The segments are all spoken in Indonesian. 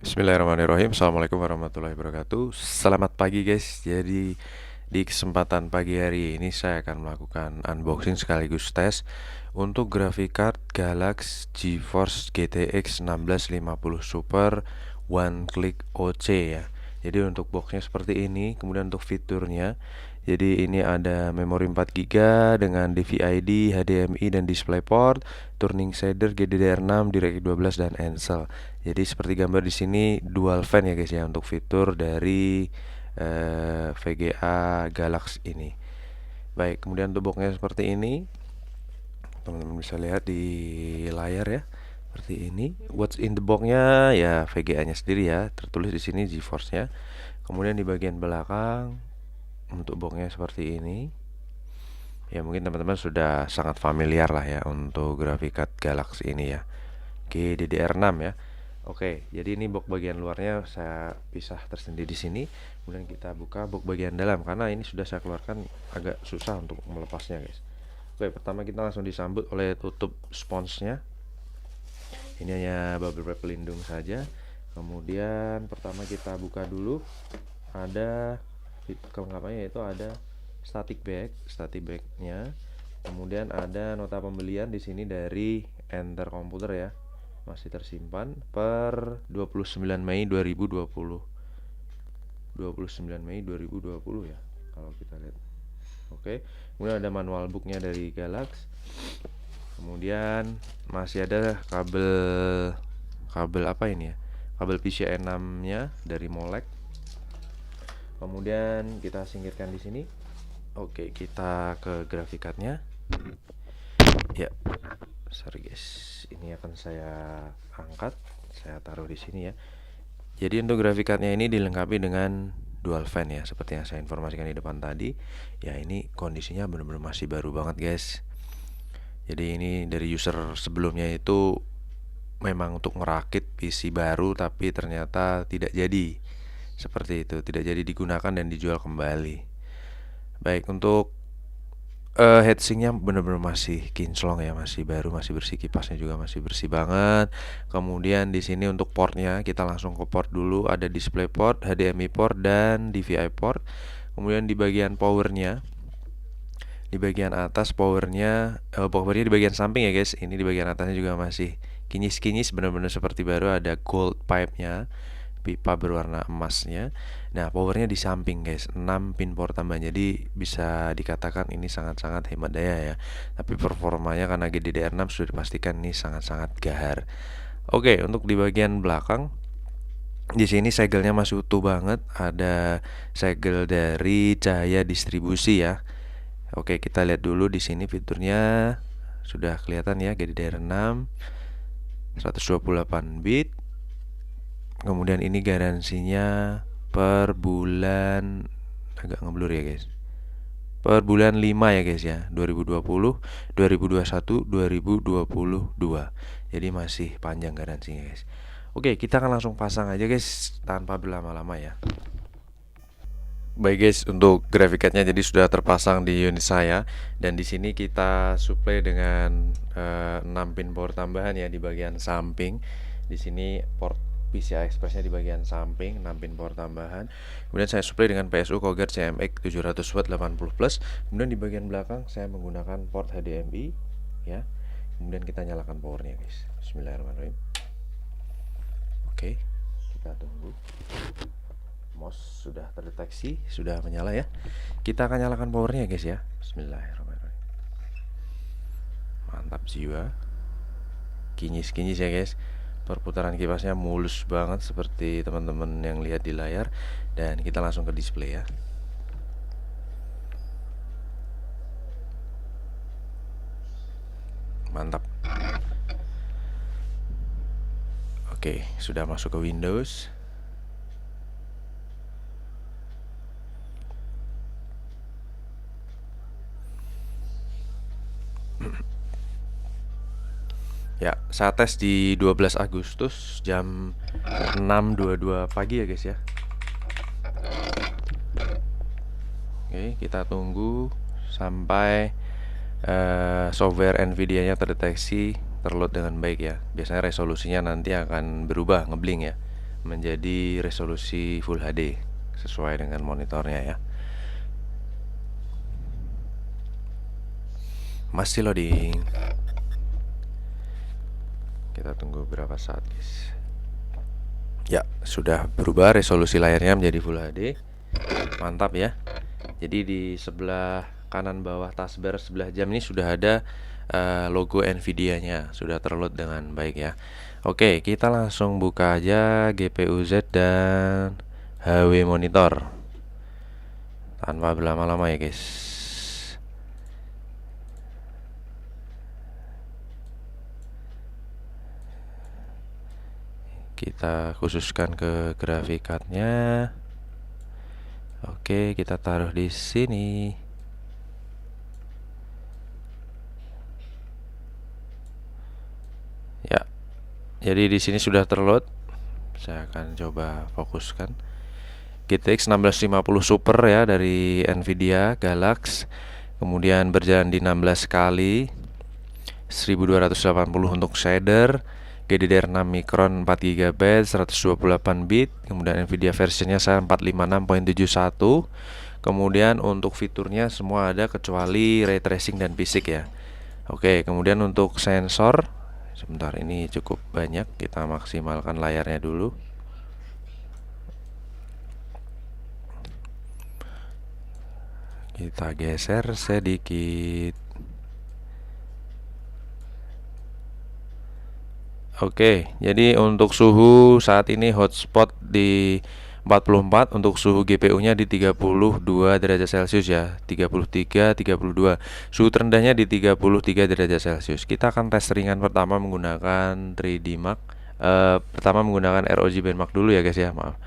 Bismillahirrahmanirrahim. Assalamualaikum warahmatullahi wabarakatuh. Selamat pagi guys. Jadi di kesempatan pagi hari ini saya akan melakukan unboxing sekaligus tes untuk graphic card Galaxy GeForce GTX 1650 Super One Click OC ya. Jadi untuk boxnya seperti ini. Kemudian untuk fiturnya, jadi ini ada memori 4 GB dengan DVI-D, HDMI dan DisplayPort, turning shader GDDR6, DirectX 12 dan Ansel. Jadi seperti gambar di sini dual fan ya guys ya untuk fitur dari VGA Galaxy ini. Baik, kemudian untuk boxnya seperti ini. Teman-teman bisa lihat di layar ya. Seperti ini. What's in the box-nya ya VGA-nya sendiri ya, tertulis di sini GeForce-nya. Kemudian di bagian belakang untuk boxnya seperti ini. Ya mungkin teman-teman sudah sangat familiar lah ya untuk graphic card Galaxy ini ya, GDDR6 ya. Oke, jadi ini box bagian luarnya saya pisah tersendiri di sini. Kemudian kita buka box bagian dalam karena ini sudah saya keluarkan agak susah untuk melepasnya guys. Oke, pertama kita langsung disambut oleh tutup sponsnya. Ini hanya bubble wrap pelindung saja. Kemudian pertama kita buka dulu, ada kelengkapannya yaitu ada static bagnya. Kemudian ada nota pembelian di sini dari Enter Komputer ya, masih tersimpan per 29 Mei 2020. 29 Mei 2020 ya kalau kita lihat. Oke, kemudian ada manual booknya dari Galaxy. Kemudian masih ada kabel apa ini ya? Kabel PCIe 6-nya dari Molek. Kemudian kita singkirkan di sini. Oke, kita ke graphic card-nya. Ya, sorry guys, ini akan saya angkat, saya taruh di sini ya. Jadi untuk graphic card-nya ini dilengkapi dengan dual fan ya, seperti yang saya informasikan di depan tadi. Ya ini kondisinya benar-benar masih baru banget guys. Jadi ini dari user sebelumnya itu memang untuk merakit PC baru, tapi ternyata tidak jadi. Seperti itu, tidak jadi digunakan dan dijual kembali. Baik, untuk heatsinknya benar-benar masih kinclong ya, masih baru, masih bersih, kipasnya juga masih bersih banget. Kemudian di sini untuk portnya kita langsung ke port dulu, ada DisplayPort, HDMI port dan DVI port. Kemudian di bagian powernya, di bagian atas powernya di bagian samping ya guys. Ini di bagian atasnya juga masih kinyis-kinyis, benar-benar seperti baru, ada gold pipe-nya, pipa berwarna emasnya. Nah, powernya di samping guys, 6 pin power tambahan. Jadi bisa dikatakan ini sangat-sangat hemat daya ya. Tapi performanya karena GDDR6 sudah dipastikan ini sangat-sangat gahar. Oke, untuk di bagian belakang, di sini segelnya masih utuh banget. Ada segel dari Cahaya Distribusi ya. Oke, kita lihat dulu di sini fiturnya sudah kelihatan ya, GDDR6 128 bit. Kemudian ini garansinya per bulan, agak ngeblur ya guys. Per bulan 5 ya guys ya, 2020, 2021, 2022. Jadi masih panjang garansinya guys. Oke, kita akan langsung pasang aja guys tanpa berlama-lama ya. Baik guys, untuk graphic card-nya jadi sudah terpasang di unit saya, dan di sini kita supply dengan 6 pin power tambahan ya di bagian samping. Di sini port PCI Express-nya di bagian samping, 6 pin power tambahan. Kemudian saya supply dengan PSU Coger CMX 700 watt 80 plus. Kemudian di bagian belakang saya menggunakan port HDMI ya. Kemudian kita nyalakan powernya guys. Bismillahirrahmanirrahim. Oke, kita tunggu. MOS sudah terdeteksi, sudah menyala ya. Kita akan nyalakan powernya guys ya. Bismillahirrahmanirrahim. Mantap jiwa. Kinyis-kinyis ya guys. Perputaran kipasnya mulus banget seperti teman-teman yang lihat di layar. Dan kita langsung ke display ya. Mantap. Oke, sudah masuk ke Windows. Ya, saya tes di 12 Agustus jam 6.22 pagi ya guys ya. Oke, kita tunggu sampai software Nvidia-nya terdeteksi terload dengan baik ya. Biasanya resolusinya nanti akan berubah, ngeblink ya. menjadi resolusi Full HD sesuai dengan monitornya ya. Masih loading. Kita tunggu berapa saat guys. Ya, sudah berubah resolusi layarnya menjadi Full HD. Mantap ya. Jadi di sebelah kanan bawah taskbar sebelah jam ini sudah ada logo Nvidia-nya, sudah terload dengan baik ya. Oke, kita langsung buka aja GPU Z dan HW monitor tanpa berlama-lama ya guys. Kita khususkan ke graphic card-nya. Oke, kita taruh di sini. Ya. Jadi di sini sudah terload. Saya akan coba fokuskan. GTX 1650 Super ya dari Nvidia Galax. Kemudian berjalan di 16 kali. 1280 untuk shader. GDDR6 Micron 4GB 128 bit. Kemudian Nvidia versionnya saya 456.71. Kemudian untuk fiturnya semua ada kecuali ray tracing dan fisik ya. Oke, kemudian untuk sensor, sebentar, ini cukup banyak, kita maksimalkan layarnya dulu. Kita geser sedikit. Oke, jadi untuk suhu saat ini hotspot di 44, untuk suhu GPU-nya di 32 derajat Celcius ya, 33, 32. Suhu terendahnya di 33 derajat Celcius. Kita akan tes ringan pertama menggunakan 3D Mark. Pertama menggunakan ROG Benchmark dulu ya guys ya, maaf.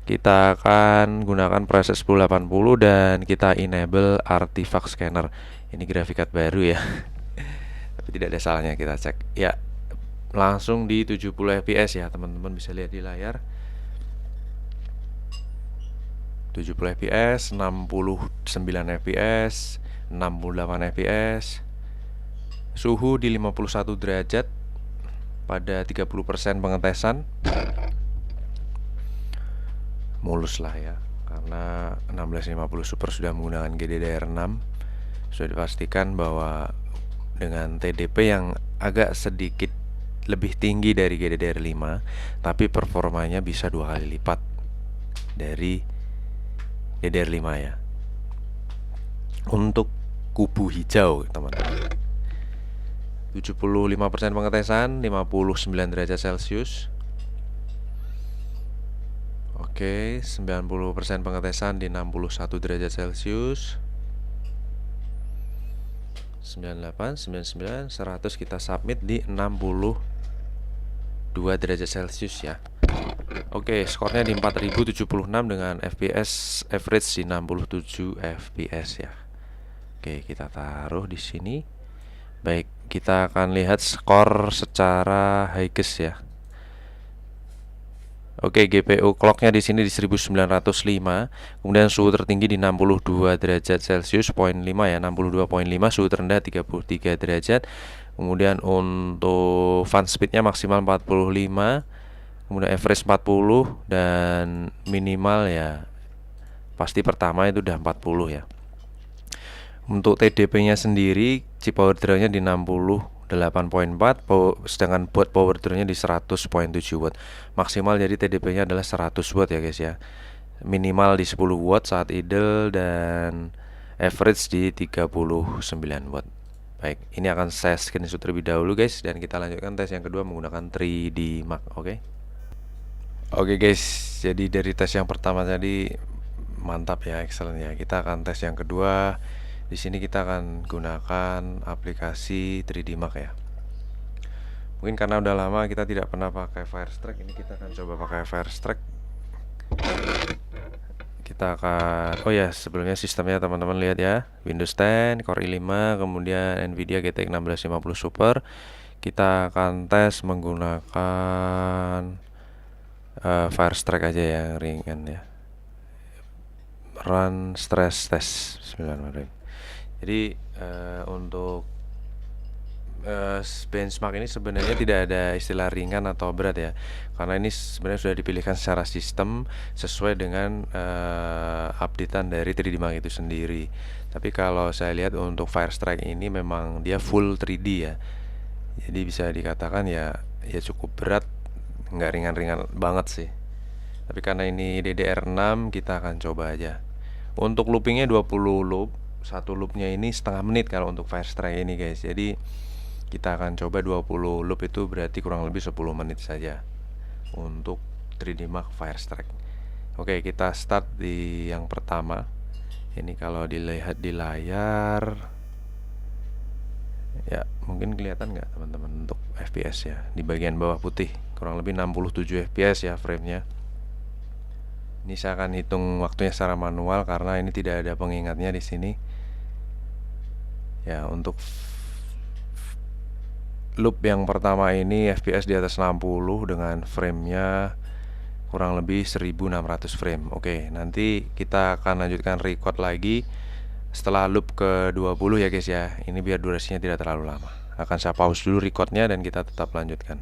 Kita akan gunakan proses 1080 dan kita enable artifact scanner. Ini graphic card baru ya. Tapi tidak ada salahnya kita cek. Ya, langsung di 70 fps ya, teman-teman bisa lihat di layar. 70 fps, 69 fps, 68 fps. Suhu di 51 derajat pada 30% pengetesan. Mulus lah ya, karena 1650 Super sudah menggunakan GDDR6. Sudah dipastikan bahwa dengan TDP yang agak sedikit lebih tinggi dari GDDR5, tapi performanya bisa 2 kali lipat dari GDDR5 ya. Untuk kubu hijau teman-teman, 75% pengetesan, 59 derajat Celcius. Oke, 90% pengetesan di 61 derajat Celcius. 98, 99, 100 kita submit di 62 derajat Celcius ya. Oke, skornya di 4076 dengan FPS average di 67 FPS ya. Oke, kita taruh di sini. Baik, kita akan lihat skor secara Highest ya. Oke, GPU clocknya di sini di 1905. Kemudian suhu tertinggi di 62 derajat Celcius, 0,5 ya, 62,5. Suhu terendah 33 derajat. Kemudian untuk fan speednya maksimal 45, kemudian average 40, dan minimal ya pasti pertama itu udah 40 ya. Untuk TDP-nya sendiri, chip power draw-nya di 68,4, sedangkan buat power draw-nya di 100,7 watt. Maksimal jadi TDP-nya adalah 100 watt ya guys ya. Minimal di 10 watt saat idle dan average di 39 watt. Baik, ini akan saya screenshot terlebih dahulu guys, dan kita lanjutkan tes yang kedua menggunakan 3D Mark. Oke guys, jadi dari tes yang pertama tadi mantap ya, excellent ya. Kita akan tes yang kedua. Di sini kita akan gunakan aplikasi 3D Mark ya. Mungkin karena udah lama kita tidak pernah pakai Firestrike, ini kita akan coba pakai Firestrike. Kita akan, oh ya, sebelumnya sistemnya teman-teman lihat ya, Windows 10 Core i5, kemudian Nvidia GTX 1650 Super. Kita akan tes menggunakan Firestrike aja yang ringan ya. Run stress test. Bismillahirrahmanirrahim. Jadi untuk benchmark ini sebenarnya tidak ada istilah ringan atau berat ya, karena ini sebenarnya sudah dipilihkan secara sistem sesuai dengan updatean dari 3D Mark itu sendiri. Tapi kalau saya lihat untuk Firestrike ini memang dia full 3D ya, jadi bisa dikatakan ya cukup berat, nggak ringan-ringan banget sih. Tapi karena ini DDR6 kita akan coba aja. Untuk loopingnya 20 loop, satu loopnya ini setengah menit kalau untuk Firestrike ini guys. Jadi kita akan coba 20 loop, itu berarti kurang lebih 10 menit saja untuk 3D Mark Firestrike. Oke, kita start di yang pertama. Ini kalau dilihat di layar ya mungkin kelihatan nggak teman-teman untuk FPS ya, di bagian bawah putih kurang lebih 67 FPS ya framenya. Ini saya akan hitung waktunya secara manual karena ini tidak ada pengingatnya di sini. Ya, untuk loop yang pertama ini FPS di atas 60 dengan framenya kurang lebih 1600 frame. Oke, nanti kita akan lanjutkan record lagi setelah loop ke 20 ya guys ya. Ini biar durasinya tidak terlalu lama. Akan saya pause dulu recordnya dan kita tetap lanjutkan.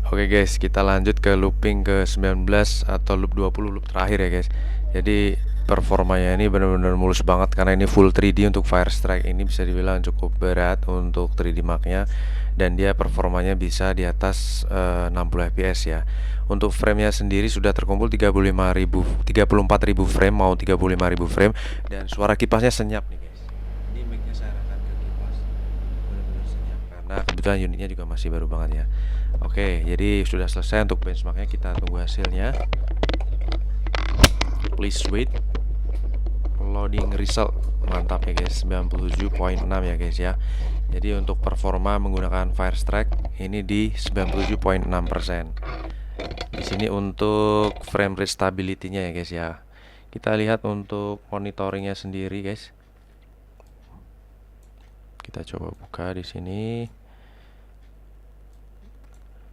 Oke guys, kita lanjut ke looping ke 19 atau loop 20, loop terakhir ya guys. Jadi performanya ini benar-benar mulus banget karena ini full 3D. Untuk Firestrike ini bisa dibilang cukup berat untuk 3D Mark-nya, dan dia performanya bisa di atas 60 fps ya. Untuk framenya sendiri sudah terkumpul 34.000 frame, mau 35.000 frame, dan suara kipasnya senyap nih guys. Ini mic-nya saya arahkan ke kipas, benar-benar senyap karena kebetulan unitnya juga masih baru banget ya. Oke, jadi sudah selesai untuk benchmarknya, kita tunggu hasilnya. Please wait. Loading result, mantap ya guys, 97.6 ya guys ya. Jadi untuk performa menggunakan Firestrike ini di 97.6%. Di sini untuk frame rate stability-nya ya guys ya. Kita lihat untuk monitoringnya sendiri guys. Kita coba buka di sini.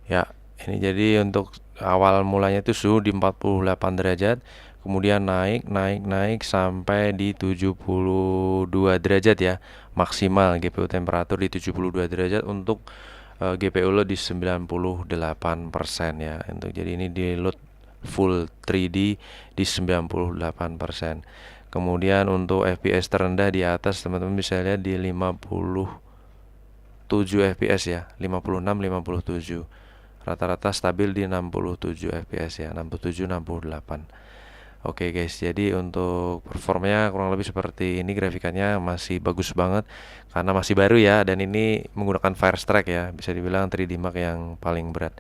Ya, ini jadi untuk awal mulanya itu suhu di 48 derajat, kemudian naik sampai di 72 derajat ya, maksimal GPU temperatur di 72 derajat. Untuk GPU load di 98% ya. Untuk jadi ini di load full 3D di 98%. Kemudian untuk FPS terendah di atas teman-teman bisa lihat di 57 FPS ya, 56 57. Rata-rata stabil di 67 fps ya, 67 68. Oke guys, jadi untuk performanya kurang lebih seperti ini. Grafikannya masih bagus banget karena masih baru ya, dan ini menggunakan Firestrike ya, bisa dibilang 3D Mark yang paling berat.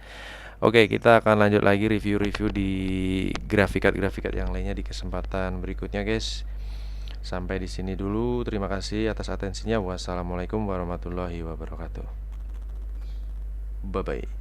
Oke, kita akan lanjut lagi review-review di grafikat yang lainnya di kesempatan berikutnya guys. Sampai di sini dulu, terima kasih atas atensinya. Wassalamualaikum warahmatullahi wabarakatuh. Bye bye.